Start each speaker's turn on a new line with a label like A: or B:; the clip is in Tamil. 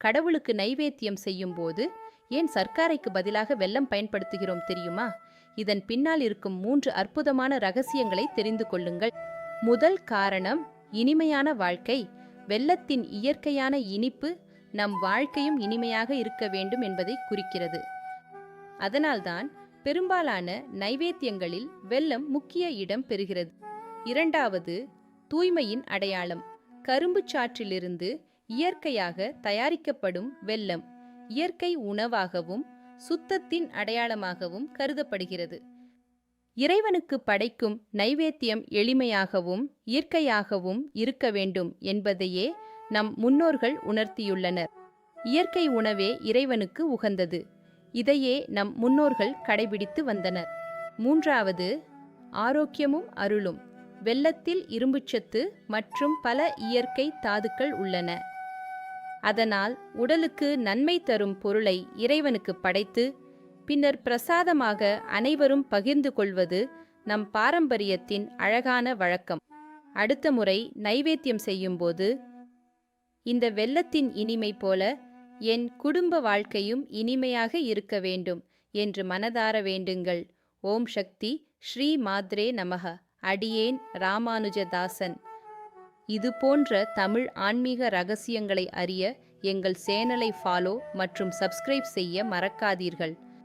A: கடவுளுக்கு நைவேத்தியம் செய்யும்போது ஏன் சர்க்கரைக்கு பதிலாக வெல்லம் பயன்படுத்துகிறோம் தெரியுமா? இதன் பின்னால் இருக்கும் 3 அற்புதமான ரகசியங்களை தெரிந்து கொள்ளுங்கள். முதல் காரணம், இனிமையான வாழ்க்கை. வெல்லத்தின் இயற்கையான இனிப்பு நம் வாழ்க்கையும் இனிமையாக இருக்க வேண்டும் என்பதை குறிக்கிறது. அதனால்தான் பெரும்பாலான நைவேத்தியங்களில் வெல்லம் முக்கிய இடம் பெறுகிறது. இரண்டாவது, தூய்மையின் அடையாளம். கரும்புச் சாற்றிலிருந்து இயற்கையாக தயாரிக்கப்படும் வெல்லம் இயற்கை உணவாகவும் சுத்தத்தின் அடையாளமாகவும் கருதப்படுகிறது. இறைவனுக்கு படைக்கும் நைவேத்தியம் எளிமையாகவும் இயற்கையாகவும் இருக்க வேண்டும் என்பதையே நம் முன்னோர்கள் உணர்த்தியுள்ளனர். இயற்கை உணவே இறைவனுக்கு உகந்தது. இதையே நம் முன்னோர்கள் கடைபிடித்து வந்தனர். மூன்றாவது, ஆரோக்கியமும் அருளும். வெல்லத்தில் இரும்புச்சத்து மற்றும் பல இயற்கை தாதுக்கள் உள்ளன. அதனால் உடலுக்கு நன்மை தரும் பொருளை இறைவனுக்கு படைத்து பின்னர் பிரசாதமாக அனைவரும் பகிர்ந்து கொள்வது நம் பாரம்பரியத்தின் அழகான வழக்கம். அடுத்த முறை நைவேத்தியம் செய்யும்போது, இந்த வெல்லத்தின் இனிமை போல என் குடும்ப வாழ்க்கையும் இனிமையாக இருக்க வேண்டும் என்று மனதார வேண்டுங்கள். ஓம் சக்தி. ஸ்ரீ மாத்ரே நமக. அடியேன் ராமானுஜதாசன். இது போன்ற தமிழ் ஆன்மீக ரகசியங்களை அறிய எங்கள் சேனலை ஃபாலோ மற்றும் சப்ஸ்கிரைப் செய்ய மறக்காதீர்கள்.